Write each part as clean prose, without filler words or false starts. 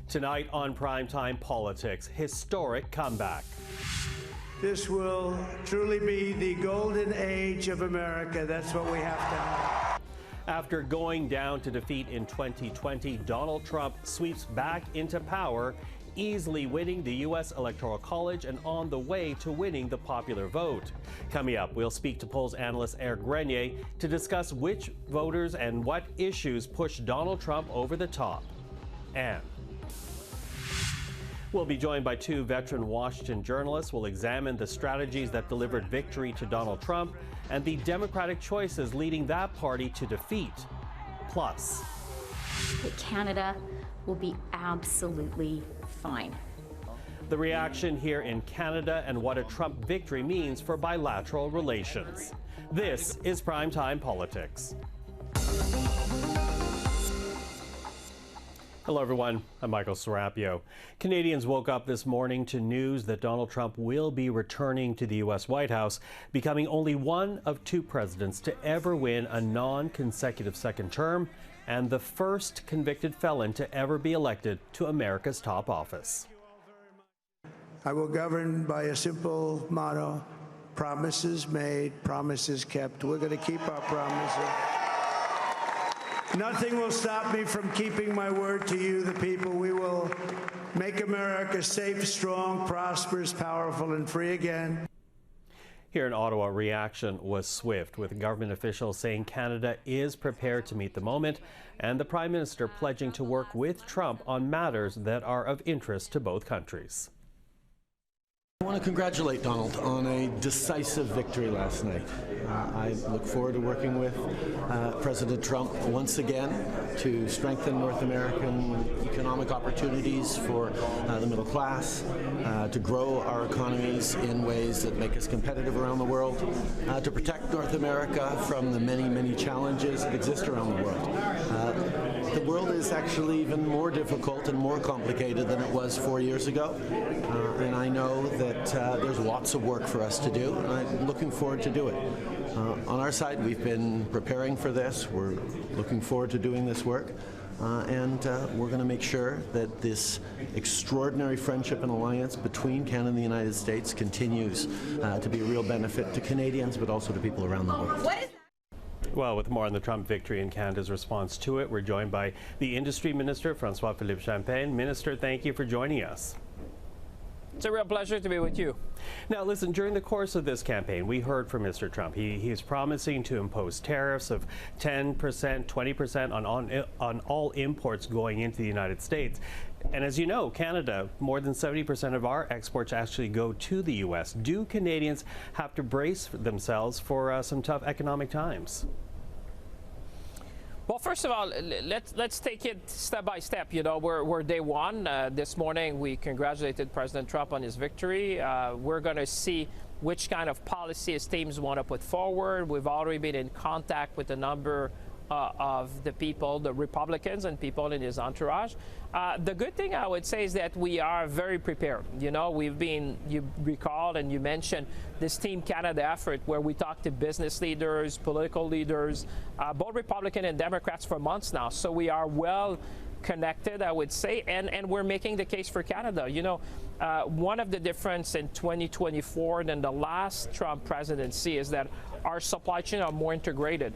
Tonight on Primetime Politics, historic comeback. This will truly be the golden age of America. That's what we have to have. After going down to defeat in 2020, Donald Trump sweeps back into power, easily winning the U.S. Electoral College and on the way to winning the popular vote. Coming up, we'll speak to polls analyst Éric Grenier to discuss which voters and what issues pushed Donald Trump over the top. And we'll be joined by two veteran Washington journalists. We'll examine the strategies that delivered victory to Donald Trump and the Democratic choices leading that party to defeat. Plus, Canada will be absolutely fine. The reaction here in Canada and what a Trump victory means for bilateral relations. This is Primetime Politics. Hello, everyone. I'm Michael Serapio. Canadians woke up this morning to news that Donald Trump will be returning to the U.S. White House, becoming only one of two presidents to ever win a non-consecutive second term and the first convicted felon to ever be elected to America's top office. I will govern by a simple motto: promises made, promises kept. We're going to keep our promises. Nothing will stop me from keeping my word to you, the people. We will make America safe, strong, prosperous, powerful, and free again. Here in Ottawa, reaction was swift, with government officials saying Canada is prepared to meet the moment, and the Prime Minister pledging to work with Trump on matters that are of interest to both countries. I want to congratulate Donald on a decisive victory last night. I look forward to working with President Trump once again to strengthen North American economic opportunities for the middle class, to grow our economies in ways that make us competitive around the world, to protect North America from the many, many challenges that exist around the world. The world is actually even more difficult and more complicated than it was 4 years ago, and I know that there's lots of work for us to do, and I'm looking forward to do it. On our side, we've been preparing for this. We're looking forward to doing this work, and we're going to make sure that this extraordinary friendship and alliance between Canada and the United States continues to be a real benefit to Canadians, but also to people around the world. Well, with more on the Trump victory and Canada's response to it, we're joined by the Industry Minister, François-Philippe Champagne. Minister, thank you for joining us. It's a real pleasure to be with you. Now, listen, during the course of this campaign, we heard from Mr. Trump. He's promising to impose tariffs of 10%, 20% on all imports going into the United States. And as you know, Canada, more than 70% of our exports actually go to the U.S. Do Canadians have to brace themselves for some tough economic times? Well, first of all, let's take it step by step. You know, we're day one. This morning, we congratulated President Trump on his victory. We're going to see which kind of policy his teams want to put forward. We've already been in contact with a number of the people, the Republicans and people in his entourage. The good thing I would say is that we are very prepared. You know, you recall and you mentioned this Team Canada effort where we talk to business leaders, political leaders, both Republican and Democrats for months now. So we are well connected, I would say, and we're making the case for Canada. You know, one of the difference in 2024 than the last Trump presidency is that our supply chain are more integrated.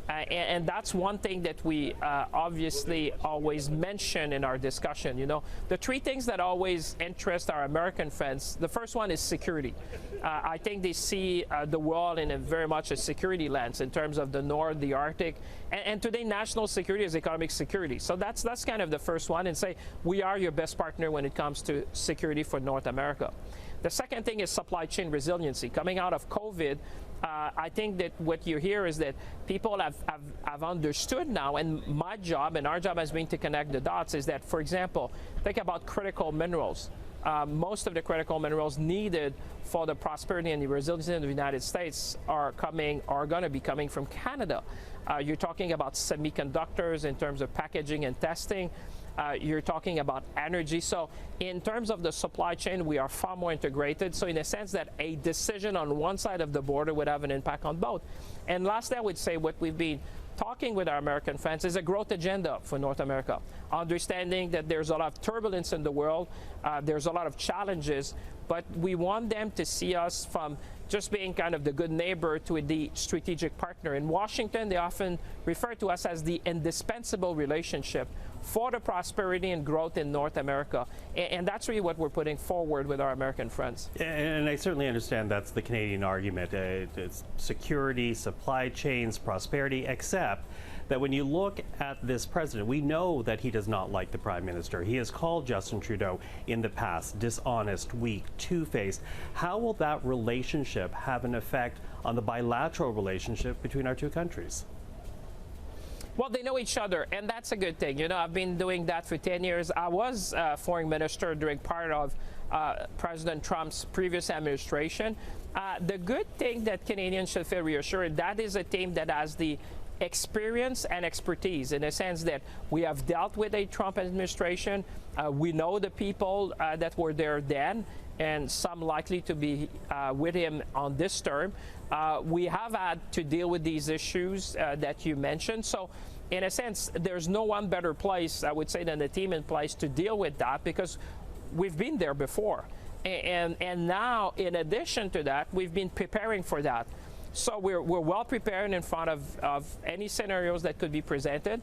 And that's one thing that we obviously always mention in our discussion. You know, the three things that always interest our American friends, the first one is security. I think they see the world in a very much a security lens in terms of the North, the Arctic, and today national security is economic security. So that's kind of the first one, and say we are your best partner when it comes to security for North America. The second thing is supply chain resiliency. Coming out of COVID, I think that what you hear is that people have understood now, and my job and our job has been to connect the dots, is that, for example, think about critical minerals. Most of the critical minerals needed for the prosperity and the resilience of the United States are going to be coming from Canada. You're talking about semiconductors in terms of packaging and testing. You're talking about energy. So in terms of the supply chain, we are far more integrated. So in a sense that a decision on one side of the border would have an impact on both. And lastly, I would say what we've been talking with our American friends is a growth agenda for North America, understanding that there's a lot of turbulence in the world, there's a lot of challenges, but we want them to see us from just being kind of the good neighbor to the strategic partner. In Washington, they often refer to us as the indispensable relationship for the prosperity and growth in North America. And that's really what we're putting forward with our American friends. And I certainly understand that's the Canadian argument. It's security, supply chains, prosperity, except that when you look at this president, we know that he does not like the Prime Minister. He has called Justin Trudeau in the past dishonest, weak, two-faced. How will that relationship have an effect on the bilateral relationship between our two countries? Well, they know each other, and that's a good thing. You know, I've been doing that for 10 years. I was foreign minister during part of President Trump's previous administration. The good thing that Canadians should feel reassured, that is a team that has the experience and expertise, in the sense that we have dealt with a Trump administration. We know the people that were there then, and some likely to be with him on this term. We have had to deal with these issues that you mentioned. So in a sense, there's no one better place, I would say, than the team in place to deal with that, because we've been there before. And now, in addition to that, we've been preparing for that. So we're well prepared in front of any scenarios that could be presented.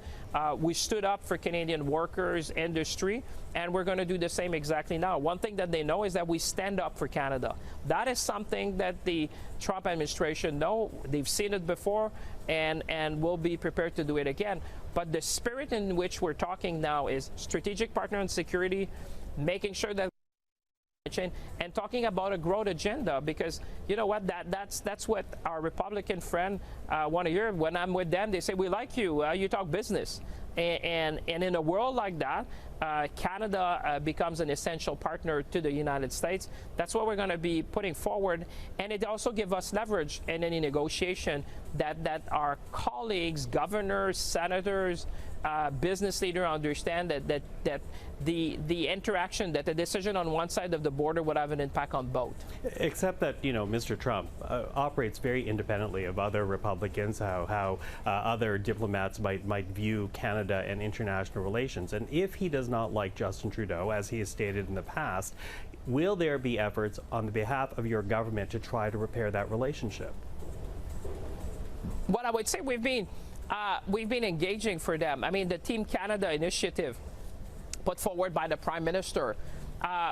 We stood up for Canadian workers, industry, and we're going to do the same exactly now. One thing that they know is that we stand up for Canada. That is something that the Trump administration know. They've seen it before, and will be prepared to do it again. But the spirit in which we're talking now is strategic partner in security, making sure that and talking about a growth agenda, because you know what, that's what our Republican friend want to hear. When I'm with them, they say, we like you, you talk business. And in a world like that, Canada becomes an essential partner to the United States. That's what we're going to be putting forward, and it also gives us leverage in any negotiation that our colleagues, governors, senators, business leaders understand that the interaction, that the decision on one side of the border would have an impact on both. Except that, you know, Mr. Trump operates very independently of other Republicans, how other diplomats might view Canada and international relations. And if he does not like Justin Trudeau, as he has stated in the past, will there be efforts on the behalf of your government to try to repair that relationship? What I would say, we've been engaging for them. I mean, the Team Canada initiative put forward by the Prime Minister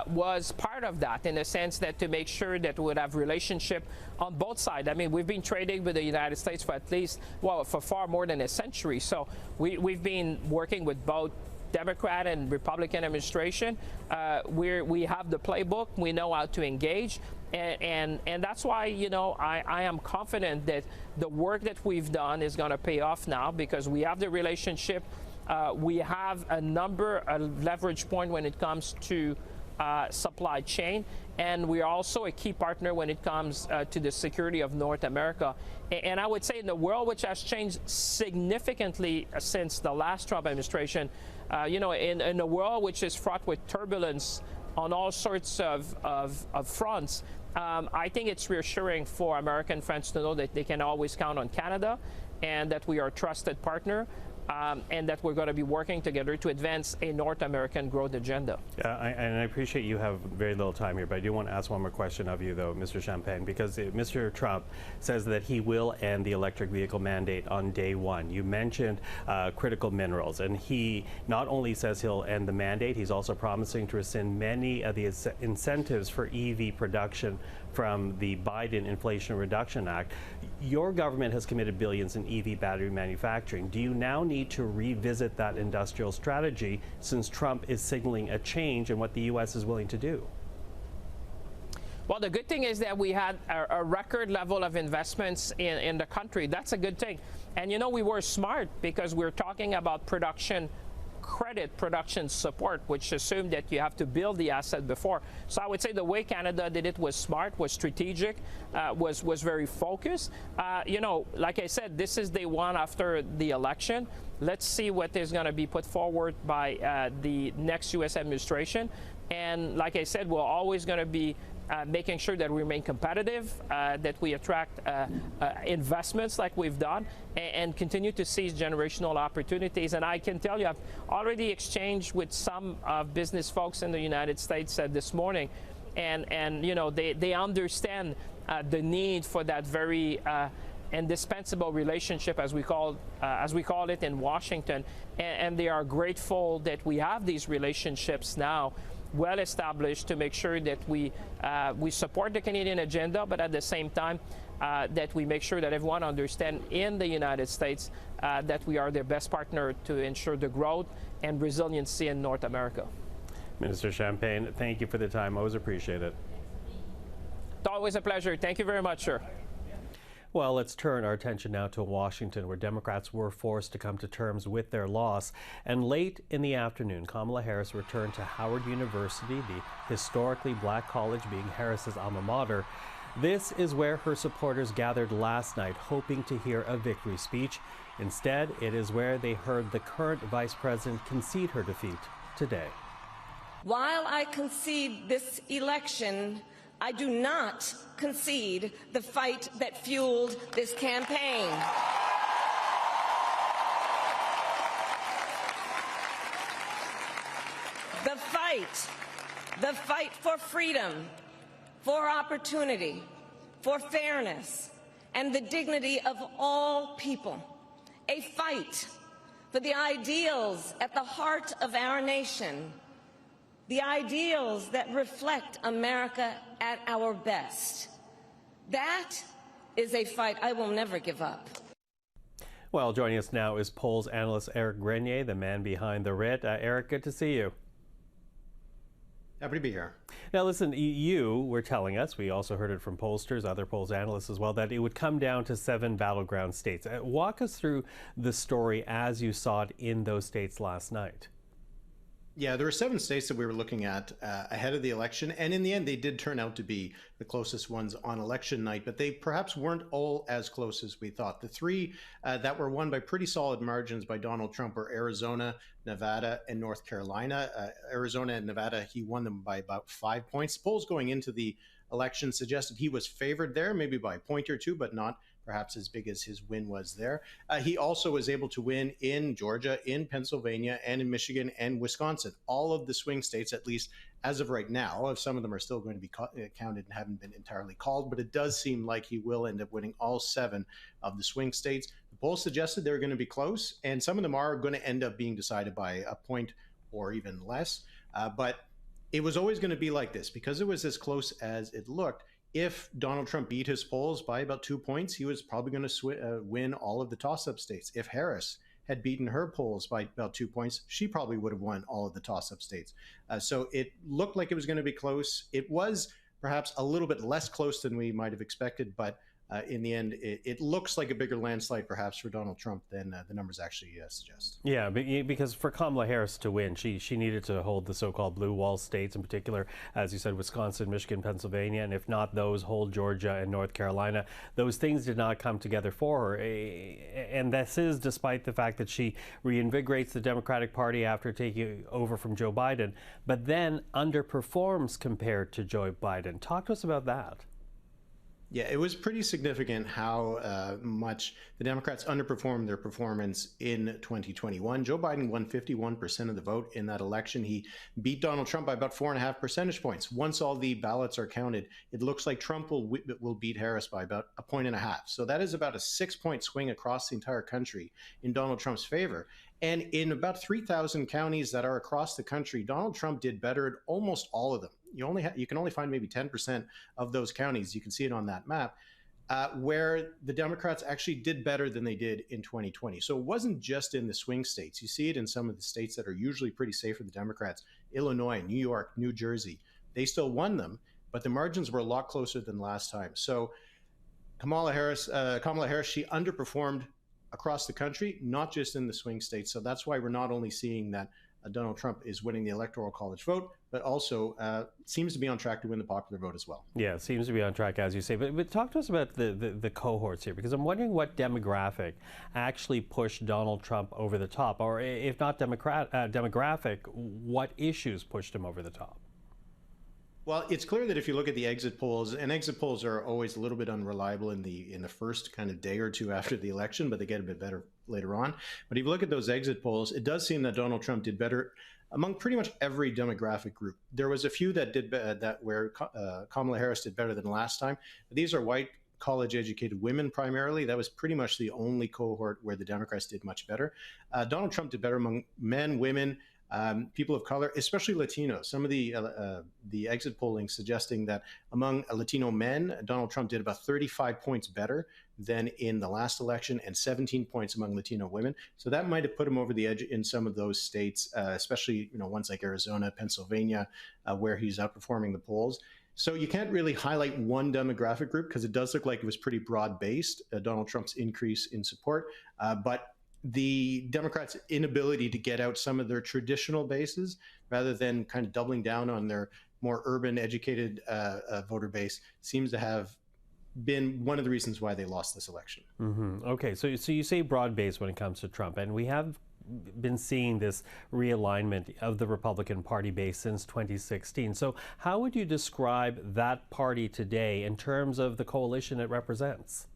was part of that, in the sense that to make sure that we would have relationship on both sides. I mean, we've been trading with the United States for at least, well, for far more than a century. So we've been working with both Democrat and Republican administration. We have the playbook. We know how to engage. And that's why, you know, I am confident that the work that we've done is going to pay off now, because we have the relationship. We have a leverage point when it comes to supply chain, and we are also a key partner when it comes to the security of North America. And I would say, in the world which has changed significantly since the last Trump administration, you know, in a world which is fraught with turbulence on all sorts of fronts, I think it's reassuring for American friends to know that they can always count on Canada, and that we are a trusted partner. And that we're going to be working together to advance a North American growth agenda. And I appreciate you have very little time here, but I do want to ask one more question of you, though, Mr. Champagne, because Mr. Trump says that he will end the electric vehicle mandate on day one. You mentioned critical minerals, and he not only says he'll end the mandate, he's also promising to rescind many of the incentives for EV production from the Biden Inflation Reduction Act. Your government has committed billions in EV battery manufacturing. Do you now need to revisit that industrial strategy, since Trump is signaling a change in what the U.S. is willing to do? Well, the good thing is that we had a record level of investments in the country. That's a good thing. And, you know, we were smart, because we're talking about production credit, production support, which assumed that you have to build the asset before. So I would say the way Canada did it was smart, was strategic, was very focused. You know, like I said, this is day one after the election. Let's see what is going to be put forward by the next U.S. administration. And like I said, we're always going to be making sure that we remain competitive, that we attract investments like we've done, and continue to seize generational opportunities. And I can tell you, I've already exchanged with some business folks in the United States this morning, and you know, they understand the need for that very indispensable relationship, as we call it in Washington, and they are grateful that we have these relationships now well established to make sure that we support the Canadian agenda, but at the same time that we make sure that everyone understands in the United States that we are their best partner to ensure the growth and resiliency in North America. Minister Champagne, thank you for the time. Always appreciate it. It's always a pleasure. Thank you very much, sir. Well, let's turn our attention now to Washington, where Democrats were forced to come to terms with their loss. And late in the afternoon, Kamala Harris returned to Howard University, the historically black college being Harris's alma mater. This is where her supporters gathered last night, hoping to hear a victory speech. Instead, it is where they heard the current vice president concede her defeat today. While I concede this election, I do not concede the fight that fueled this campaign. The fight for freedom, for opportunity, for fairness, and the dignity of all people. A fight for the ideals at the heart of our nation, the ideals that reflect America at our best. That is a fight I will never give up. Well, joining us now is polls analyst Éric Grenier, the man behind the writ. Éric, good to see you. Happy to be here. Now, listen, you were telling us, we also heard it from pollsters, other polls analysts as well, that it would come down to 7 battleground states. Walk us through the story as you saw it in those states last night. Yeah, there were 7 states that we were looking at ahead of the election, and in the end, they did turn out to be the closest ones on election night, but they perhaps weren't all as close as we thought. The 3 that were won by pretty solid margins by Donald Trump were Arizona, Nevada, and North Carolina. Arizona and Nevada, he won them by about 5 points. Polls going into the election suggested he was favored there, maybe by a point or two, but not perhaps as big as his win was there. He also was able to win in Georgia, in Pennsylvania, and in Michigan and Wisconsin. All of the swing states, at least as of right now. Some of them are still going to be counted and haven't been entirely called, but it does seem like he will end up winning all 7 of the swing states. The polls suggested they're going to be close, and some of them are going to end up being decided by a point or even less. But it was always going to be like this because it was as close as it looked. If Donald Trump beat his polls by about 2 points, he was probably going to win all of the toss-up states. If Harris had beaten her polls by about 2 points, she probably would have won all of the toss-up states. So it looked like it was going to be close. It was perhaps a little bit less close than we might have expected, but in the end, it looks like a bigger landslide perhaps for Donald Trump than the numbers actually suggest. Yeah, because for Kamala Harris to win, she needed to hold the so-called blue wall states, in particular, as you said, Wisconsin, Michigan, Pennsylvania, and if not those, hold Georgia and North Carolina. Those things did not come together for her, and this is despite the fact that she reinvigorates the Democratic Party after taking over from Joe Biden, but then underperforms compared to Joe Biden. Talk to us about that. Yeah, it was pretty significant how much the Democrats underperformed their performance in 2021. Joe Biden won 51% of the vote in that election. He beat Donald Trump by about 4.5 percentage points. Once all the ballots are counted, it looks like Trump will beat Harris by about 1.5 points. So that is about a 6-point swing across the entire country in Donald Trump's favor. And in about 3,000 counties that are across the country, Donald Trump did better at almost all of them. You can only find maybe 10% of those counties. You can see it on that map, where the Democrats actually did better than they did in 2020. So it wasn't just in the swing states. You see it in some of the states that are usually pretty safe for the Democrats: Illinois, New York, New Jersey. They still won them, but the margins were a lot closer than last time. So Kamala Harris, she underperformed across the country, not just in the swing states. So that's why we're not only seeing that Donald Trump is winning the Electoral College vote, but also seems to be on track to win the popular vote as well. Yeah, seems to be on track, as you say. But talk to us about the cohorts here, because I'm wondering what demographic actually pushed Donald Trump over the top, or if not demographic, what issues pushed him over the top? Well, it's clear that if you look at the exit polls, and exit polls are always a little bit unreliable in the first kind of day or two after the election, but they get a bit better later on. But if you look at those exit polls, it does seem that Donald Trump did better among pretty much every demographic group. There was a few that did where Kamala Harris did better than last time. These are white, college-educated women primarily. That was pretty much the only cohort where the Democrats did much better. Donald Trump did better among men, women, people of color, especially Latinos. Some of the exit polling suggesting that among Latino men, Donald Trump did about 35 points better than in the last election, and 17 points among Latino women. So that might have put him over the edge in some of those states, especially ones like Arizona, Pennsylvania, where he's outperforming the polls. So you can't really highlight one demographic group because it does look like it was pretty broad-based, Donald Trump's increase in support. But the Democrats' inability to get out some of their traditional bases rather than kind of doubling down on their more urban, educated voter base seems to have been one of the reasons why they lost this election. Mm-hmm. Okay, so you say broad-based when it comes to Trump, and we have been seeing this realignment of the Republican Party base since 2016. So how would you describe that party today in terms of the coalition it represents?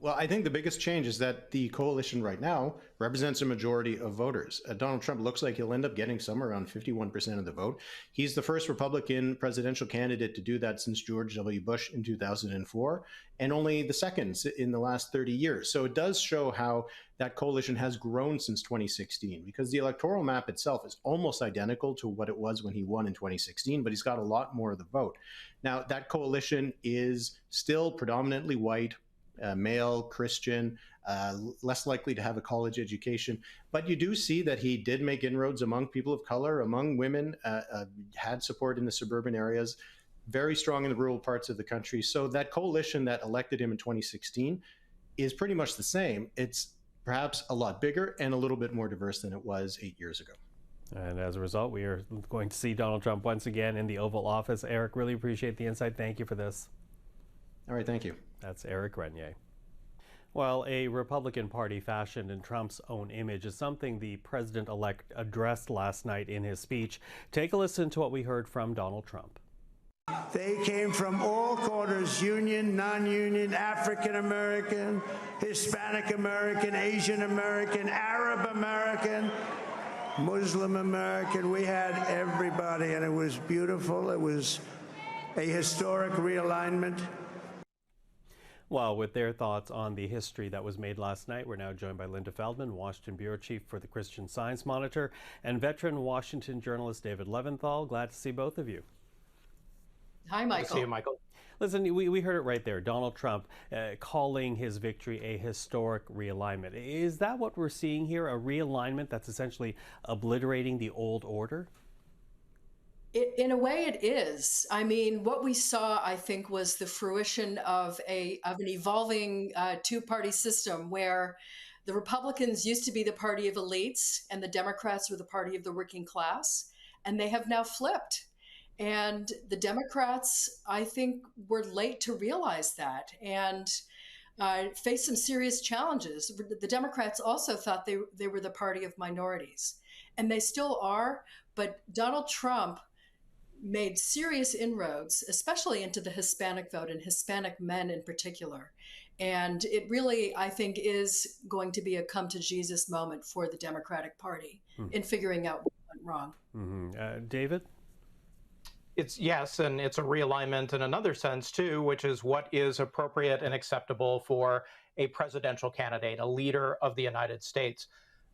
Well, I think the biggest change is that the coalition right now represents a majority of voters. Donald Trump looks like he'll end up getting somewhere around 51% of the vote. He's the first Republican presidential candidate to do that since George W. Bush in 2004, and only the second in the last 30 years. So it does show how that coalition has grown since 2016, because the electoral map itself is almost identical to what it was when he won in 2016, but he's got a lot more of the vote. Now, that coalition is still predominantly white, male, Christian, less likely to have a college education. But you do see that he did make inroads among people of color, among women, had support in the suburban areas, very strong in the rural parts of the country. So that coalition that elected him in 2016 is pretty much the same. It's perhaps a lot bigger and a little bit more diverse than it was 8 years ago. And as a result, we are going to see Donald Trump once again in the Oval Office. Eric, really appreciate the insight. Thank you for this. All right, thank you. That's Éric Grenier. Well, a Republican Party fashioned in Trump's own image is something the president-elect addressed last night in his speech. Take a listen to what we heard from Donald Trump. They came from all quarters, union, non-union, African American, Hispanic American, Asian American, Arab American, Muslim American. We had everybody, and it was beautiful. It was a historic realignment. Well, with their thoughts on the history that was made last night, we're now joined by Linda Feldmann, Washington Bureau Chief for the Christian Science Monitor, and veteran Washington journalist David Levinthal. Glad to see both of you. Hi, Michael. Good to see you, Michael. Listen, we heard it right there. Donald Trump calling his victory a historic realignment. Is that what we're seeing here, a realignment that's essentially obliterating the old order? In a way, it is. I mean, what we saw, I think, was the fruition of an evolving two-party system where the Republicans used to be the party of elites and the Democrats were the party of the working class, and they have now flipped. And the Democrats, I think, were late to realize that and faced some serious challenges. The Democrats also thought they were the party of minorities, and they still are, but Donald Trump made serious inroads, especially into the Hispanic vote and Hispanic men in particular. And it really, I think, is going to be a come to Jesus moment for the Democratic Party in figuring out what went wrong. David? Yes, and it's a realignment in another sense, too, which is what is appropriate and acceptable for a presidential candidate, a leader of the United States.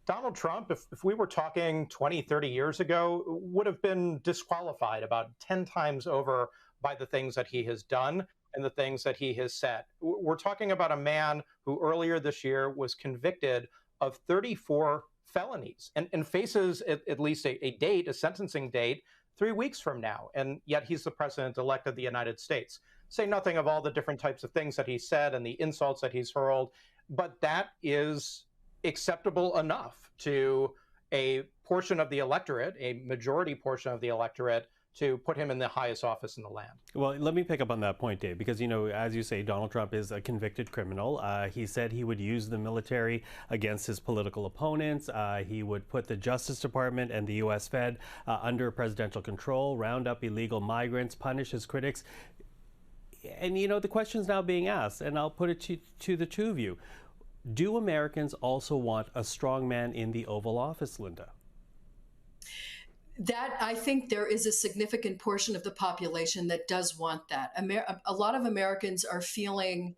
Donald Trump, if we were talking 20, 30 years ago, would have been disqualified about 10 times over by the things that he has done and the things that he has said. We're talking about a man who earlier this year was convicted of 34 felonies and faces at least a sentencing date 3 weeks from now. And yet he's the president-elect of the United States. Say nothing of all the different types of things that he said and the insults that he's hurled, but that is acceptable enough to a portion of the electorate, a majority portion of the electorate, to put him in the highest office in the land. Well, let me pick up on that point, Dave, because, you know, as you say, Donald Trump is a convicted criminal. He said he would use the military against his political opponents. He would put the Justice Department and the U.S. Fed under presidential control, round up illegal migrants, punish his critics. And, you know, the question is now being asked, and I'll put it to the two of you. Do Americans also want a strong man in the Oval Office, Linda? That, I think there is a significant portion of the population that does want that. A lot of Americans are feeling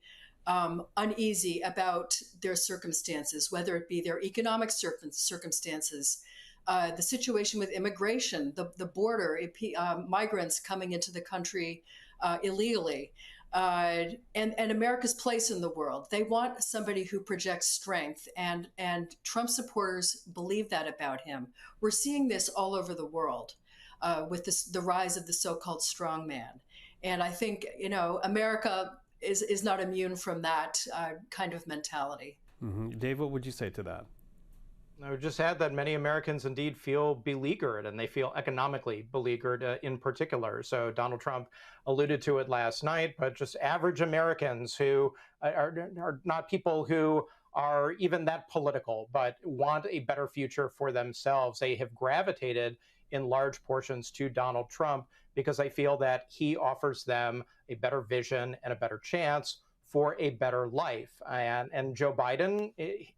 uneasy about their circumstances, whether it be their economic circumstances, the situation with immigration, the border, migrants coming into the country illegally, and America's place in the world. They want somebody who projects strength, and Trump supporters believe that about him. We're seeing this all over the world with the rise of the so-called strongman. And I think, you know, America is not immune from that kind of mentality. Mm-hmm. Dave, what would you say to that? I would just add that many Americans indeed feel beleaguered, and they feel economically beleaguered in particular. So Donald Trump alluded to it last night, but just average Americans who are not people who are even that political, but want a better future for themselves. They have gravitated in large portions to Donald Trump because they feel that he offers them a better vision and a better chance for a better life. And Joe Biden,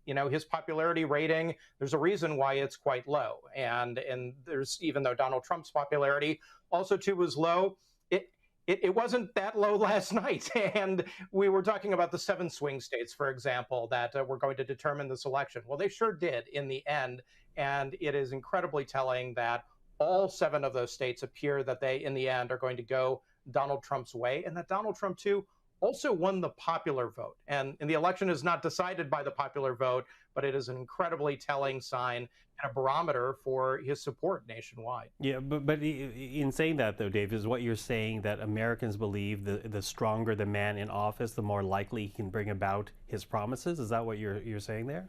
you know, his popularity rating, there's a reason why it's quite low. And there's, even though Donald Trump's popularity also too was low, it wasn't that low last night. And we were talking about the 7 swing states, for example, that were going to determine this election. Well, they sure did in the end. And it is incredibly telling that all 7 of those states appear that they, in the end, are going to go Donald Trump's way, and that Donald Trump, too, also won the popular vote. And the election is not decided by the popular vote, but it is an incredibly telling sign and a barometer for his support nationwide. Yeah, but in saying that, though, Dave, is what you're saying that Americans believe the stronger the man in office, the more likely he can bring about his promises? Is that what you're saying there?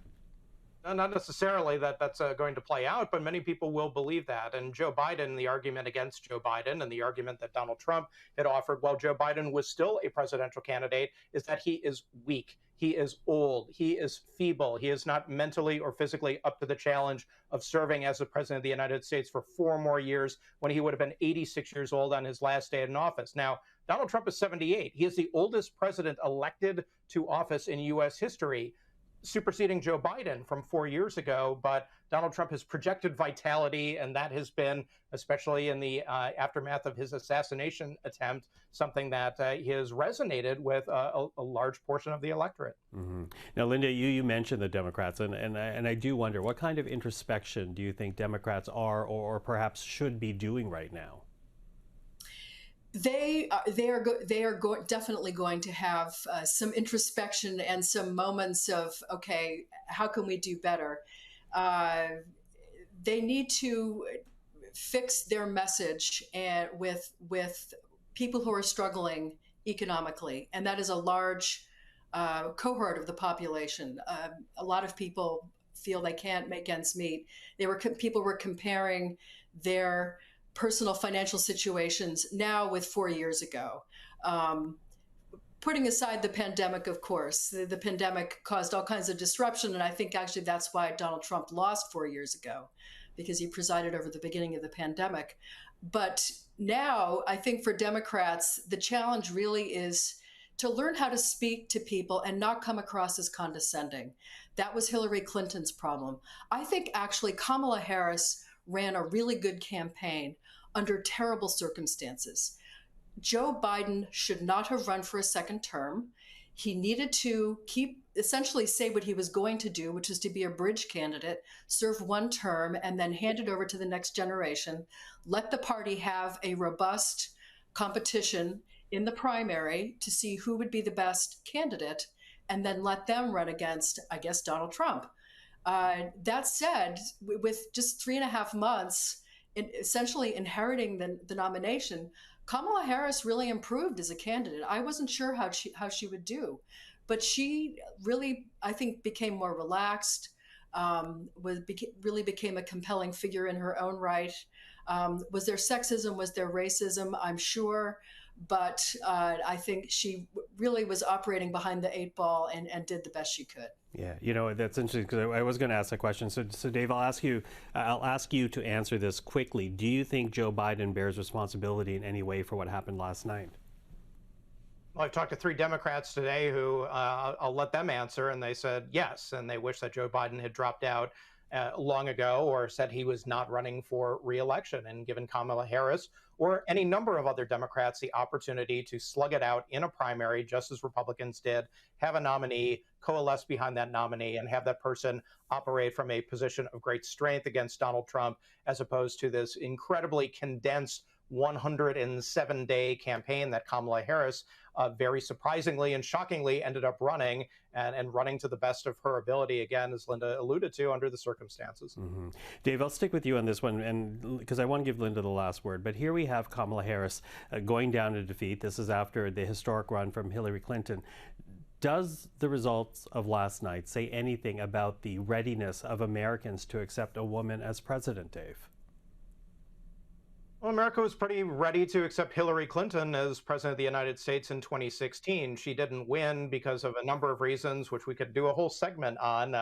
No, not necessarily that's going to play out, but many people will believe that. And Joe Biden, the argument against Joe Biden and the argument that Donald Trump had offered while Joe Biden was still a presidential candidate is that he is weak. He is old. He is feeble. He is not mentally or physically up to the challenge of serving as the president of the United States for 4 more years when he would have been 86 years old on his last day in office. Now, Donald Trump is 78. He is the oldest president elected to office in U.S. history, superseding Joe Biden from 4 years ago. But Donald Trump has projected vitality, and that has been, especially in the aftermath of his assassination attempt, something that has resonated with a large portion of the electorate. Mm-hmm. Now, Linda, you mentioned the Democrats, and I do wonder, what kind of introspection do you think Democrats are or perhaps should be doing right now? They are definitely going to have some introspection and some moments of, okay, how can we do better? They need to fix their message and with people who are struggling economically, and that is a large cohort of the population. A lot of people feel they can't make ends meet. People were comparing their personal financial situations now with 4 years ago. Putting aside the pandemic, of course, the pandemic caused all kinds of disruption, and I think actually that's why Donald Trump lost 4 years ago, because he presided over the beginning of the pandemic. But now I think for Democrats, the challenge really is to learn how to speak to people and not come across as condescending. That was Hillary Clinton's problem. I think actually Kamala Harris ran a really good campaign under terrible circumstances. Joe Biden should not have run for a second term. He needed to essentially say what he was going to do, which is to be a bridge candidate, serve 1 term, and then hand it over to the next generation. Let the party have a robust competition in the primary to see who would be the best candidate, and then let them run against, I guess, Donald Trump. That said, with just 3.5 months, essentially inheriting the nomination, Kamala Harris really improved as a candidate. I wasn't sure how she would do, but she really, I think, became more relaxed, really became a compelling figure in her own right. Was there sexism? Was there racism? I'm sure. But I think she really was operating behind the 8 ball and did the best she could. Yeah, you know, that's interesting because I was going to ask that question. So Dave, I'll ask you to answer this quickly. Do you think Joe Biden bears responsibility in any way for what happened last night? Well, I've talked to 3 Democrats today who I'll let them answer, and they said yes, and they wish that Joe Biden had dropped out long ago or said he was not running for re-election, and given Kamala Harris or any number of other Democrats the opportunity to slug it out in a primary, just as Republicans did, have a nominee, coalesce behind that nominee, and have that person operate from a position of great strength against Donald Trump, as opposed to this incredibly condensed 107-day campaign that Kamala Harris very surprisingly and shockingly ended up running and running to the best of her ability, again, as Linda alluded to, under the circumstances. Mm-hmm. Dave, I'll stick with you on this one, and because I want to give Linda the last word. But here we have Kamala Harris going down to defeat. This is after the historic run from Hillary Clinton. Does the results of last night say anything about the readiness of Americans to accept a woman as president, Dave? Well, America was pretty ready to accept Hillary Clinton as president of the United States in 2016. She didn't win because of a number of reasons, which we could do a whole segment on,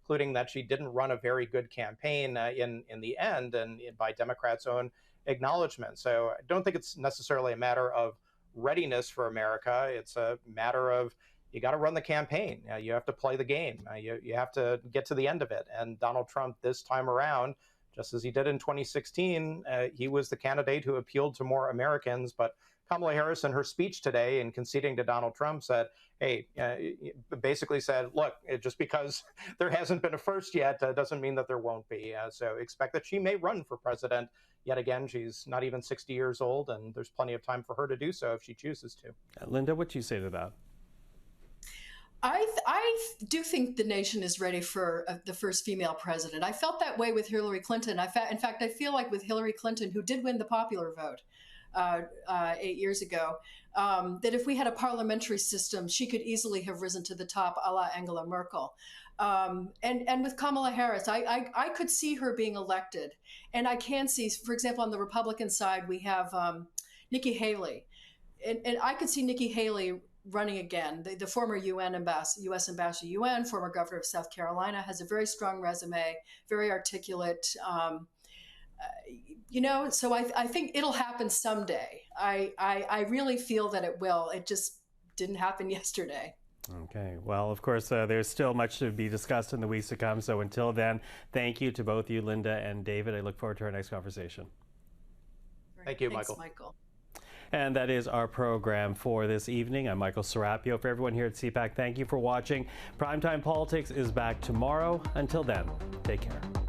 including that she didn't run a very good campaign in the end, and by Democrats' own acknowledgement. So I don't think it's necessarily a matter of readiness for America. It's a matter of you got to run the campaign. You have to play the game. You have to get to the end of it. And Donald Trump this time around, just as he did in 2016, he was the candidate who appealed to more Americans. But Kamala Harris, in her speech today, in conceding to Donald Trump, said, hey, basically said, look, just because there hasn't been a first yet doesn't mean that there won't be. So expect that she may run for president. Yet again, she's not even 60 years old, and there's plenty of time for her to do so if she chooses to. Linda, what do you say to that? I do think the nation is ready for the first female president. I felt that way with Hillary Clinton. In fact, I feel like with Hillary Clinton, who did win the popular vote 8 years ago, that if we had a parliamentary system, she could easily have risen to the top, a la Angela Merkel. And with Kamala Harris, I could see her being elected. And I can see, for example, on the Republican side, we have Nikki Haley. And I could see Nikki Haley running again. The former U.S. ambassador to UN, former governor of South Carolina, has a very strong resume, very articulate. So I think it'll happen someday. I really feel that it will. It just didn't happen yesterday. Okay. Well, of course, there's still much to be discussed in the weeks to come. So until then, thank you to both you, Linda and David. I look forward to our next conversation. Thank you, Thanks, Michael. Michael. And that is our program for this evening. I'm Michael Serapio. For everyone here at CPAC, thank you for watching. Primetime Politics is back tomorrow. Until then, take care.